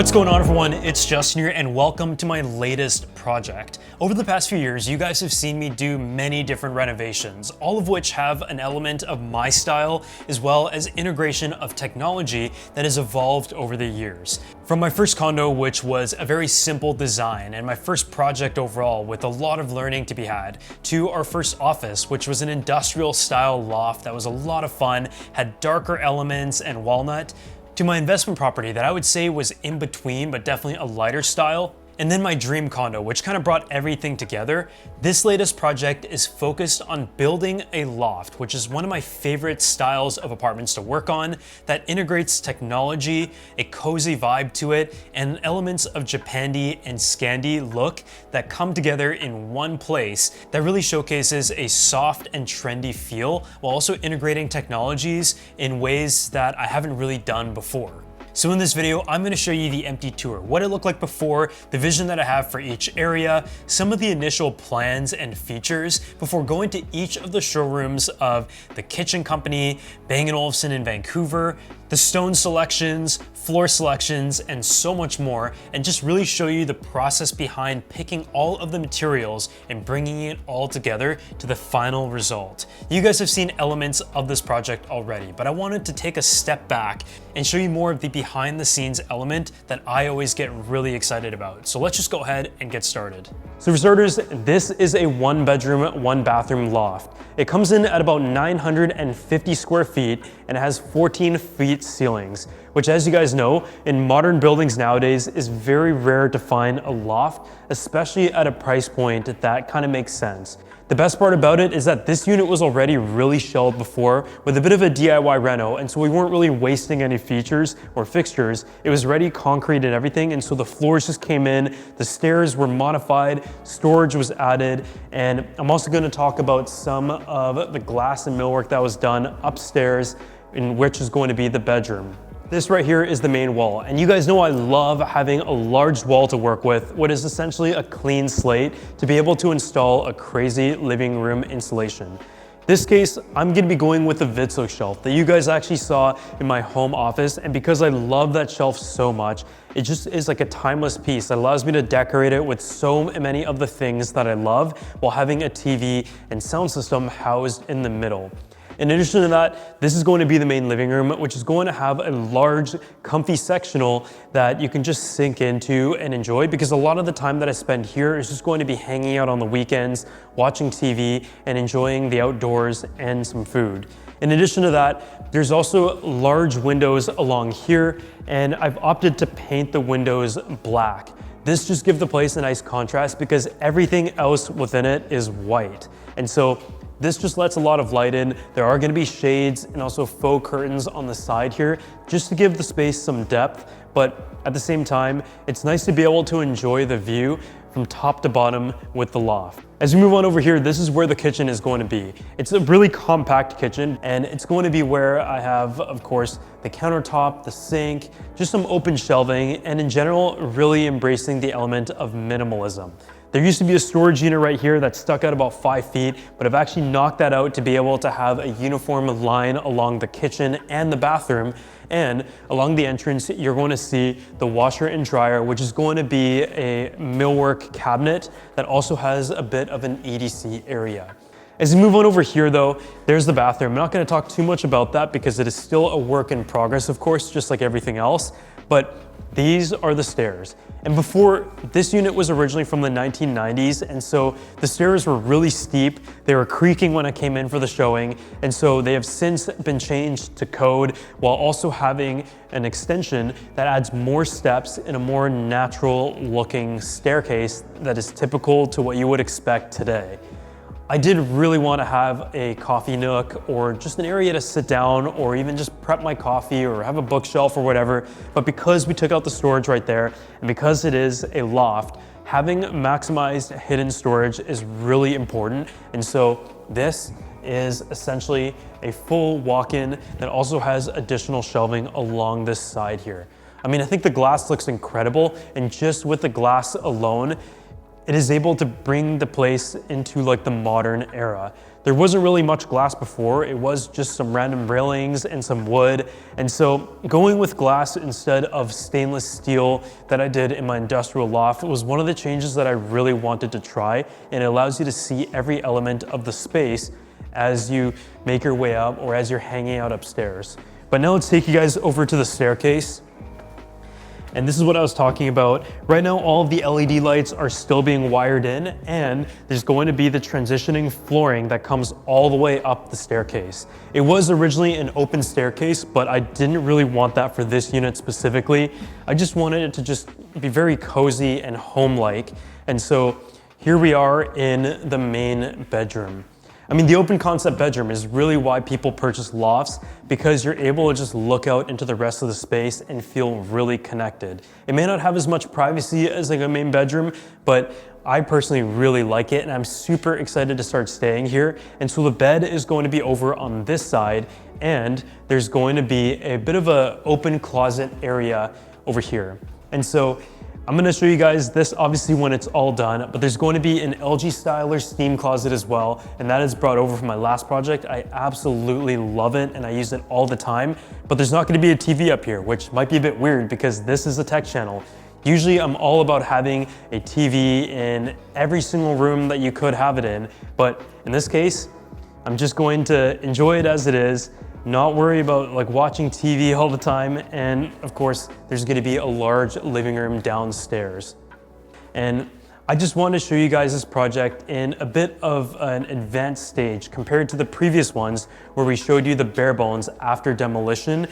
What's going on, everyone? It's Justin here and welcome to my latest project. Over the past few years, you guys have seen me do many different renovations, all of which have an element of my style as well as integration of technology that has evolved over the years. From my first condo, which was a very simple design and my first project overall with a lot of learning to be had, to our first office, which was an industrial style loft that was a lot of fun, had darker elements and walnut, to my investment property that I would say was in between, but definitely a lighter style. And then my dream condo, which kind of brought everything together. This latest project is focused on building a loft, which is one of my favorite styles of apartments to work on, that integrates technology, a cozy vibe to it, and elements of Japandi and Scandi look that come together in one place that really showcases a soft and trendy feel while also integrating technologies in ways that I haven't really done before. So in this video, I'm going to show you the empty tour, what it looked like before, the vision that I have for each area, some of the initial plans and features before going to each of the showrooms of the kitchen company, Bang & Olufsen in Vancouver, the stone selections, floor selections, and so much more, and just really show you the process behind picking all of the materials and bringing it all together to the final result. You guys have seen elements of this project already, but I wanted to take a step back and show you more of the behind the scenes element that I always get really excited about. So let's just go ahead and get started. So for starters, this is a 1-bedroom, 1-bathroom loft. It comes in at about 950 square feet and it has 14 feet ceilings, which, as you guys know, in modern buildings nowadays is very rare to find a loft, especially at a price point that kind of makes sense. The best part about it is that this unit was already really shelled before with a bit of a DIY reno, and so we weren't really wasting any features or fixtures. It was ready, concrete and everything, and so the floors just came in, the stairs were modified, storage was added, and I'm also going to talk about some of the glass and millwork that was done upstairs, in which is going to be the bedroom. This right here is the main wall, and you guys know I love having a large wall to work with, what is essentially a clean slate to be able to install a crazy living room installation. This case, I'm gonna be going with the Vitso shelf that you guys actually saw in my home office, and because I love that shelf so much, it just is like a timeless piece that allows me to decorate it with so many of the things that I love while having a TV and sound system housed in the middle. In addition to that, this is going to be the main living room, which is going to have a large, comfy sectional that you can just sink into and enjoy, because a lot of the time that I spend here is just going to be hanging out on the weekends, watching TV, and enjoying the outdoors and some food. In addition to that, there's also large windows along here, and I've opted to paint the windows black. This just gives the place a nice contrast because everything else within it is white. And so this just lets a lot of light in. There are going to be shades and also faux curtains on the side here just to give the space some depth, but at the same time, it's nice to be able to enjoy the view from top to bottom with the loft. As we move on over here, this is where the kitchen is going to be. It's a really compact kitchen, and it's going to be where I have, of course, the countertop, the sink, just some open shelving, and in general, really embracing the element of minimalism. There used to be a storage unit right here that stuck out about 5 feet, but I've actually knocked that out to be able to have a uniform line along the kitchen and the bathroom. And along the entrance, you're going to see the washer and dryer, which is going to be a millwork cabinet that also has a bit of an EDC area. As we move on over here though, there's the bathroom. I'm not going to talk too much about that because it is still a work in progress, of course, just like everything else. But these are the stairs. And before, this unit was originally from the 1990s, and so the stairs were really steep. They were creaking when I came in for the showing, and so they have since been changed to code while also having an extension that adds more steps in a more natural looking staircase that is typical to what you would expect today. I did really want to have a coffee nook or just an area to sit down or even just prep my coffee or have a bookshelf or whatever. But because we took out the storage right there and because it is a loft, having maximized hidden storage is really important. And so this is essentially a full walk-in that also has additional shelving along this side here. I mean, I think the glass looks incredible, and just with the glass alone, it is able to bring the place into like the modern era. There wasn't really much glass before, it was just some random railings and some wood. And so going with glass instead of stainless steel that I did in my industrial loft was one of the changes that I really wanted to try, and it allows you to see every element of the space as you make your way up or as you're hanging out upstairs. But now let's take you guys over to the staircase. And this is what I was talking about. Right now, all of the LED lights are still being wired in, and there's going to be the transitioning flooring that comes all the way up the staircase. It was originally an open staircase, but I didn't really want that for this unit specifically. I just wanted it to just be very cozy and home-like. And so here we are in the main bedroom. I mean, the open concept bedroom is really why people purchase lofts, because you're able to just look out into the rest of the space and feel really connected. It may not have as much privacy as like a main bedroom, but I personally really like it, and I'm super excited to start staying here. And so the bed is going to be over on this side, and there's going to be a bit of an open closet area over here. And so I'm gonna show you guys this obviously when it's all done, but there's going to be an LG Styler steam closet as well, and that is brought over from my last project. I absolutely love it, and I use it all the time, but there's not gonna be a TV up here, which might be a bit weird because this is a tech channel. Usually I'm all about having a TV in every single room that you could have it in, but in this case, I'm just going to enjoy it as it is, not worry about like watching TV all the time, and of course there's going to be a large living room downstairs. And I just wanted to show you guys this project in a bit of an advanced stage compared to the previous ones where we showed you the bare bones after demolition,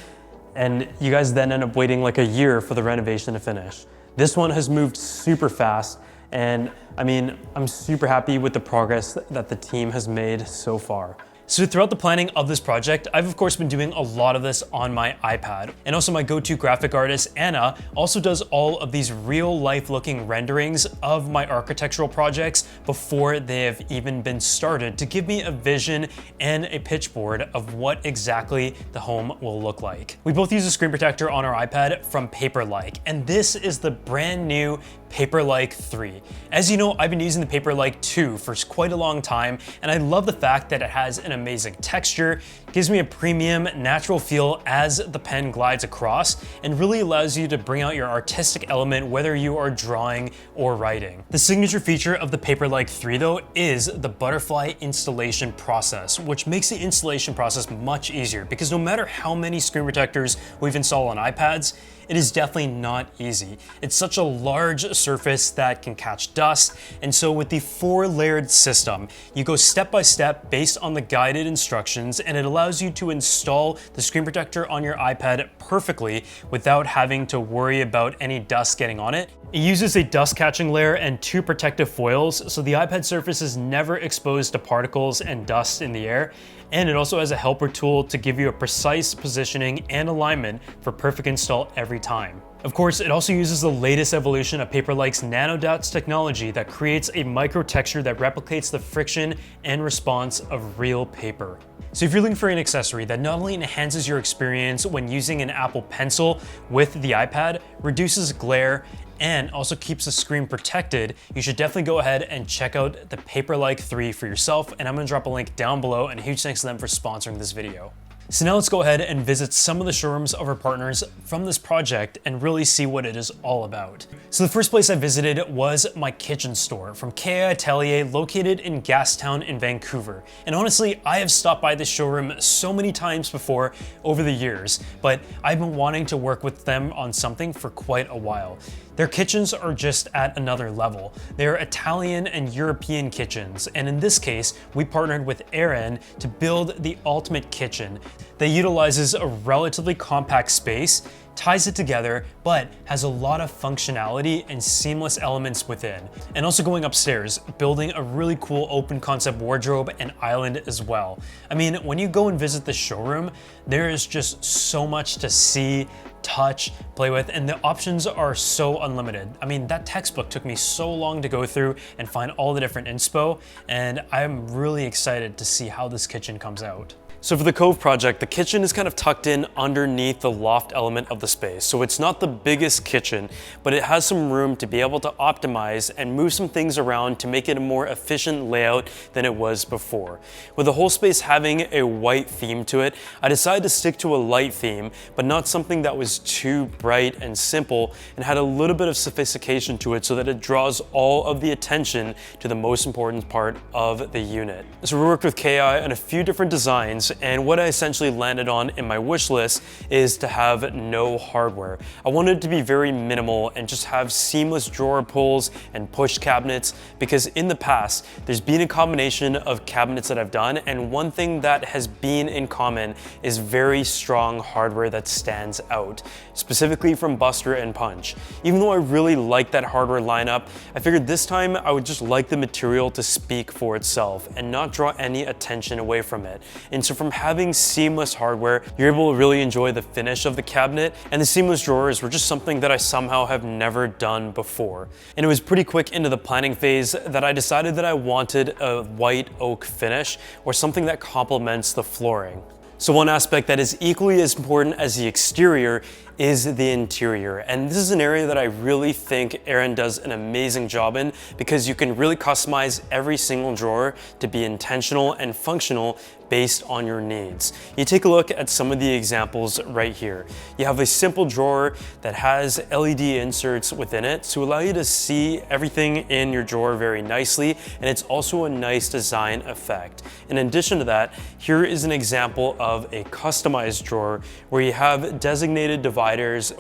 and you guys then end up waiting like a year for the renovation to finish. This one has moved super fast, and I mean, I'm super happy with the progress that the team has made so far. So throughout the planning of this project, I've of course been doing a lot of this on my iPad. And also my go-to graphic artist, Anna, also does all of these real life looking renderings of my architectural projects before they have even been started to give me a vision and a pitch board of what exactly the home will look like. We both use a screen protector on our iPad from Paperlike, and this is the brand new Paperlike 3. As you know, I've been using the Paperlike 2 for quite a long time, and I love the fact that it has an amazing texture, gives me a premium, natural feel as the pen glides across, and really allows you to bring out your artistic element whether you are drawing or writing. The signature feature of the Paperlike 3 though is the butterfly installation process, which makes the installation process much easier because no matter how many screen protectors we've installed on iPads, it is definitely not easy. It's such a large surface that can catch dust, and so with the 4-layered system, you go step by step based on the guided instructions, and it allows you to install the screen protector on your iPad perfectly without having to worry about any dust getting on it. It uses a dust catching layer and 2 protective foils, so the iPad surface is never exposed to particles and dust in the air. And it also has a helper tool to give you a precise positioning and alignment for perfect install every time. Of course, it also uses the latest evolution of Paperlike's nanodots technology that creates a micro texture that replicates the friction and response of real paper. So if you're looking for an accessory that not only enhances your experience when using an Apple Pencil with the iPad, reduces glare, and also keeps the screen protected, you should definitely go ahead and check out the Paperlike 3 for yourself, and I'm gonna drop a link down below, and a huge thanks to them for sponsoring this video. So now let's go ahead and visit some of the showrooms of our partners from this project and really see what it is all about. So the first place I visited was my kitchen store from Atelier, located in Gastown in Vancouver. And honestly, I have stopped by this showroom so many times before over the years, but I've been wanting to work with them on something for quite a while. Their kitchens are just at another level. They're Italian and European kitchens, and in this case, we partnered with Aaron to build the ultimate kitchen that utilizes a relatively compact space, ties it together, but has a lot of functionality and seamless elements within. And also going upstairs, building a really cool open concept wardrobe and island as well. I mean, when you go and visit the showroom, there is just so much to see, touch, play with, and the options are so unlimited. I mean, that textbook took me so long to go through and find all the different inspo, and I'm really excited to see how this kitchen comes out. So for the Cove project, the kitchen is kind of tucked in underneath the loft element of the space. So it's not the biggest kitchen, but it has some room to be able to optimize and move some things around to make it a more efficient layout than it was before. With the whole space having a white theme to it, I decided to stick to a light theme, but not something that was too bright and simple, and had a little bit of sophistication to it so that it draws all of the attention to the most important part of the unit. So we worked with KI on a few different designs, and what I essentially landed on in my wish list is to have no hardware. I wanted it to be very minimal and just have seamless drawer pulls and push cabinets, because in the past, there's been a combination of cabinets that I've done, and one thing that has been in common is very strong hardware that stands out, specifically from Buster and Punch. Even though I really like that hardware lineup, I figured this time I would just like the material to speak for itself and not draw any attention away from it. And so from having seamless hardware, you're able to really enjoy the finish of the cabinet, and the seamless drawers were just something that I somehow have never done before. And it was pretty quick into the planning phase that I decided that I wanted a white oak finish or something that complements the flooring. So one aspect that is equally as important as the exterior is the interior. And this is an area that I really think Aaron does an amazing job in, because you can really customize every single drawer to be intentional and functional based on your needs. You take a look at some of the examples right here. You have a simple drawer that has LED inserts within it to allow you to see everything in your drawer very nicely, and it's also a nice design effect. In addition to that, here is an example of a customized drawer where you have designated dividers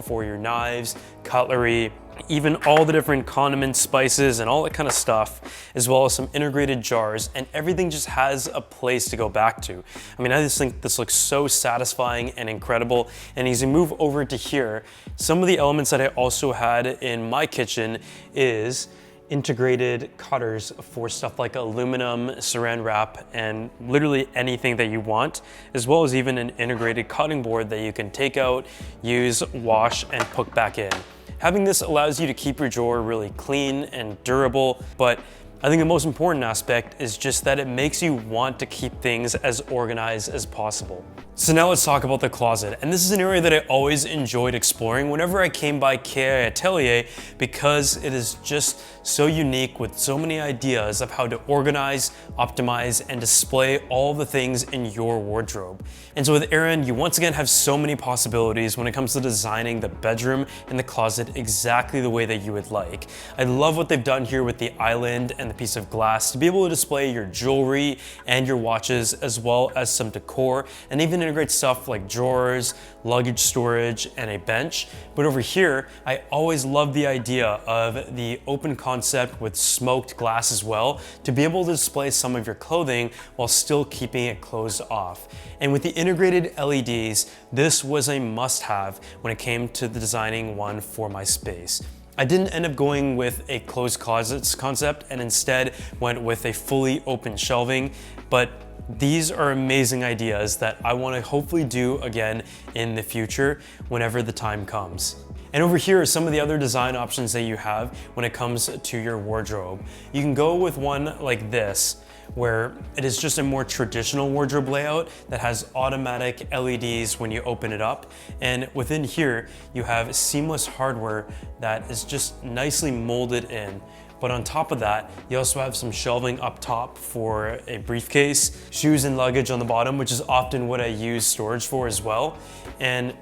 for your knives, cutlery, even all the different condiments, spices, and all that kind of stuff, as well as some integrated jars, and everything just has a place to go back to. I mean, I just think this looks so satisfying and incredible. And as you move over to here, some of the elements that I also had in my kitchen is integrated cutters for stuff like aluminum, saran wrap, and literally anything that you want, as well as even an integrated cutting board that you can take out, use, wash, and put back in. Having this allows you to keep your drawer really clean and durable, but I think the most important aspect is just that it makes you want to keep things as organized as possible. So now let's talk about the closet. And this is an area that I always enjoyed exploring whenever I came by KI Atelier, because it is just so unique with so many ideas of how to organize, optimize, and display all the things in your wardrobe. And so with Aaron, you once again have so many possibilities when it comes to designing the bedroom and the closet exactly the way that you would like. I love what they've done here with the island and the piece of glass to be able to display your jewelry and your watches, as well as some decor, and even integrate stuff like drawers, luggage storage, and a bench. But over here, I always love the idea of the open concept with smoked glass as well, to be able to display some of your clothing while still keeping it closed off. And with the integrated LEDs, this was a must-have when it came to the designing one for my space. I didn't end up going with a closed closets concept, and instead went with a fully open shelving, but these are amazing ideas that I want to hopefully do again in the future whenever the time comes. And over here are some of the other design options that you have when it comes to your wardrobe. You can go with one like this, where it is just a more traditional wardrobe layout that has automatic LEDs when you open it up. And within here, you have seamless hardware that is just nicely molded in. But on top of that, you also have some shelving up top for a briefcase, shoes and luggage on the bottom, which is often what I use storage for as well. And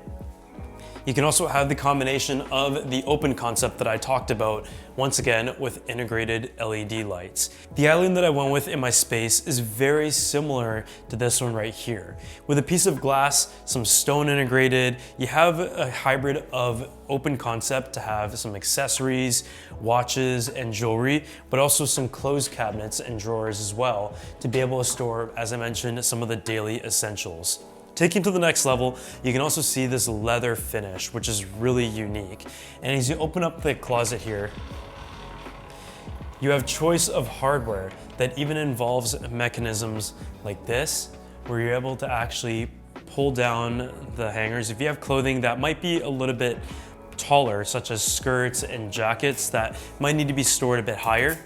you can also have the combination of the open concept that I talked about, once again with integrated LED lights. The island that I went with in my space is very similar to this one right here. With a piece of glass, some stone integrated, you have a hybrid of open concept to have some accessories, watches, and jewelry, but also some closed cabinets and drawers as well to be able to store, as I mentioned, some of the daily essentials. Taking to the next level, you can also see this leather finish, which is really unique. And as you open up the closet here, you have choice of hardware that even involves mechanisms like this, where you're able to actually pull down the hangers. If you have clothing that might be a little bit taller, such as skirts and jackets that might need to be stored a bit higher,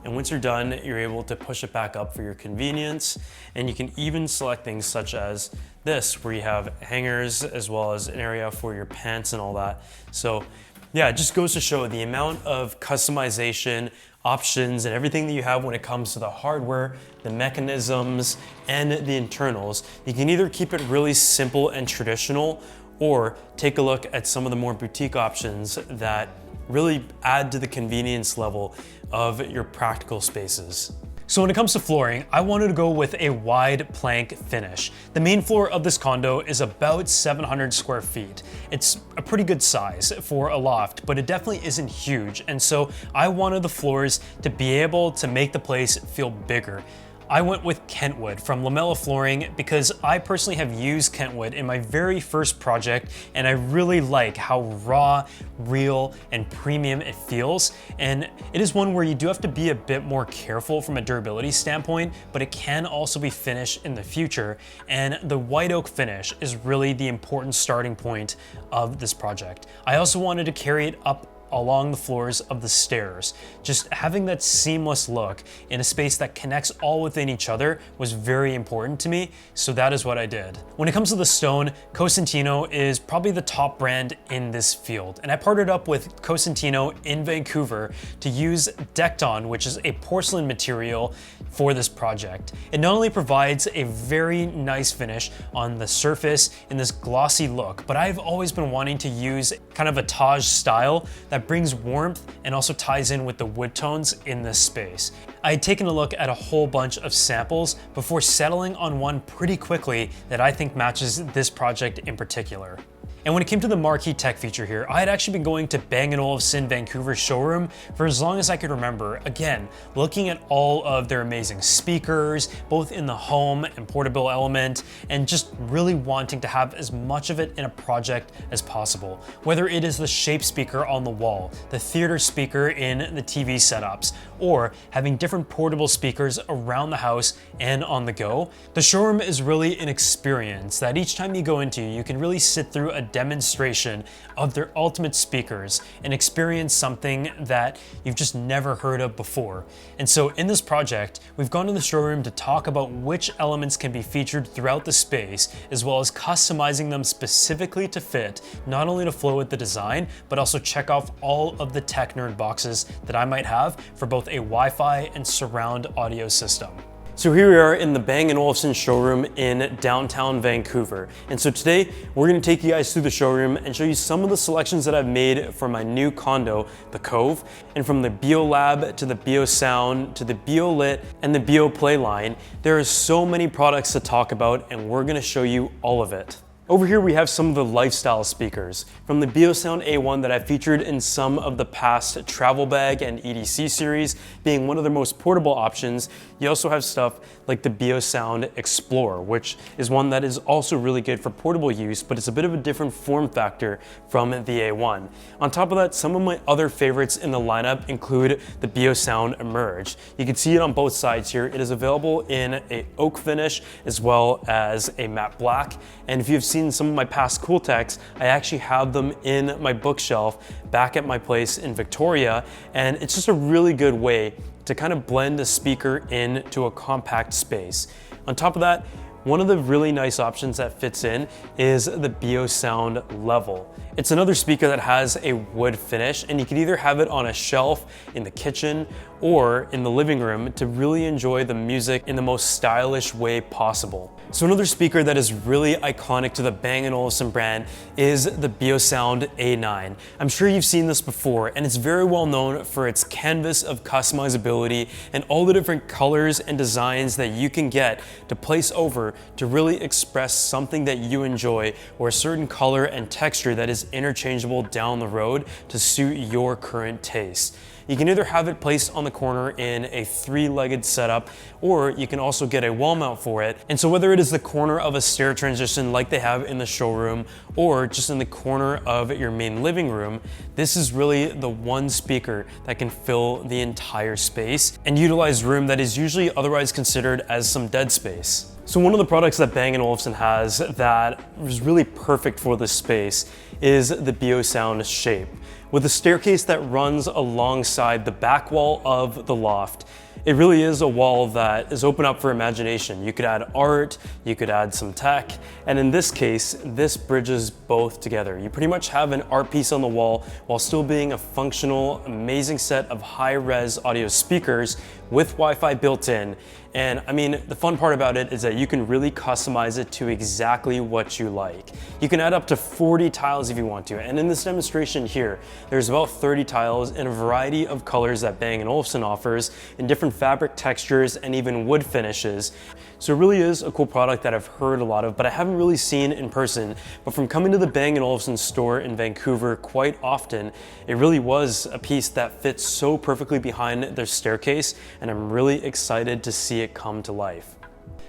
And once you're done, you're able to push it back up for your convenience. And you can even select things such as this, where you have hangers as well as an area for your pants and all that. So yeah, it just goes to show the amount of customization, options, and everything that you have when it comes to the hardware, the mechanisms, and the internals. You can either keep it really simple and traditional, or take a look at some of the more boutique options that really add to the convenience level of your practical spaces. So when it comes to flooring, I wanted to go with a wide plank finish. The main floor of this condo is about 700 square feet. It's a pretty good size for a loft, but it definitely isn't huge. And so I wanted the floors to be able to make the place feel bigger. I went with Kentwood from Lamella Flooring because I personally have used Kentwood in my very first project, and I really like how raw, real, and premium it feels. And it is one where you do have to be a bit more careful from a durability standpoint, but it can also be finished in the future. And the white oak finish is really the important starting point of this project. I also wanted to carry it up along the floors of the stairs. Just having that seamless look in a space that connects all within each other was very important to me, so that is what I did. When it comes to the stone, Cosentino is probably the top brand in this field, and I partnered up with Cosentino in Vancouver to use Decton, which is a porcelain material for this project. It not only provides a very nice finish on the surface in this glossy look, but I've always been wanting to use kind of a Taj style that brings warmth and also ties in with the wood tones in this space. I had taken a look at a whole bunch of samples before settling on one pretty quickly that I think matches this project in particular. And when it came to the marquee tech feature here, I had actually been going to Bang & Olufsen Vancouver showroom for as long as I could remember. Again, looking at all of their amazing speakers, both in the home and portable element, and just really wanting to have as much of it in a project as possible. Whether it is the Shape speaker on the wall, the theater speaker in the TV setups, or having different portable speakers around the house and on the go, the showroom is really an experience that each time you go into, you can really sit through a demonstration of their ultimate speakers and experience something that you've just never heard of before. And so in this project, we've gone to the showroom to talk about which elements can be featured throughout the space, as well as customizing them specifically to fit, not only to flow with the design, but also check off all of the tech nerd boxes that I might have for both a Wi-Fi and surround audio system. So here we are in the Bang & Olufsen showroom in downtown Vancouver. And so today we're gonna take you guys through the showroom and show you some of the selections that I've made for my new condo, the Cove. And from the BioLab to the BioSound to the BioLit and the BioPlay line, there are so many products to talk about, and we're gonna show you all of it. Over here we have some of the lifestyle speakers from the BioSound A1 that I featured in some of the past travel bag and EDC series, being one of their most portable options. You also have stuff like the BioSound Explorer, which is one that is also really good for portable use, but it's a bit of a different form factor from the A1. On top of that, some of my other favorites in the lineup include the BioSound Emerge. You can see it on both sides here. It is available in a oak finish as well as a matte black. And if you've seen some of my past cool techs, I actually have them in my bookshelf back at my place in Victoria, and it's just a really good way to kind of blend a speaker into a compact space. On top of that, one of the really nice options that fits in is the BioSound Level. It's another speaker that has a wood finish, and you can either have it on a shelf in the kitchen or in the living room to really enjoy the music in the most stylish way possible. So another speaker that is really iconic to the Bang & Olufsen brand is the BioSound A9. I'm sure you've seen this before, and it's very well known for its canvas of customizability and all the different colors and designs that you can get to place over to really express something that you enjoy, or a certain color and texture that is interchangeable down the road to suit your current taste. You can either have it placed on the corner in a 3-legged setup, or you can also get a wall mount for it. And so whether it is the corner of a stair transition like they have in the showroom, or just in the corner of your main living room, this is really the one speaker that can fill the entire space and utilize room that is usually otherwise considered as some dead space. So one of the products that Bang & Olufsen has that is really perfect for this space is the BioSound Shape. With a staircase that runs alongside the back wall of the loft, It really is a wall that is open up for imagination. You could add art, you could add some tech, and in this case, this bridges both together. You pretty much have an art piece on the wall while still being a functional, amazing set of high-res audio speakers with Wi-Fi built in. And I mean, the fun part about it is that you can really customize it to exactly what you like. You can add up to 40 tiles if you want to. And in this demonstration here, there's about 30 tiles in a variety of colors that Bang & Olufsen offers in different fabric textures and even wood finishes. So it really is a cool product that I've heard a lot of, but I haven't really seen in person. But from coming to the Bang & Olufsen store in Vancouver quite often, it really was a piece that fits so perfectly behind their staircase, and I'm really excited to see it come to life.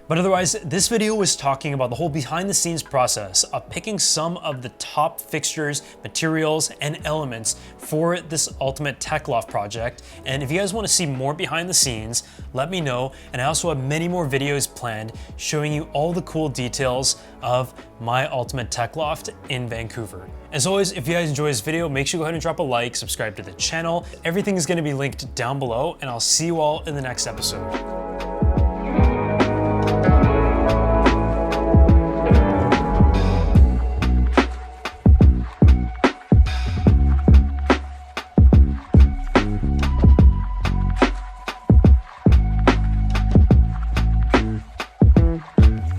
But otherwise, this video was talking about the whole behind the scenes process of picking some of the top fixtures, materials, and elements for this ultimate tech loft project. And if you guys want to see more behind the scenes, let me know. And I also have many more videos planned showing you all the cool details of my ultimate tech loft in Vancouver. As always, if you guys enjoy this video, make sure you go ahead and drop a like, subscribe to the channel. Everything is going to be linked down below, and I'll see you all in the next episode.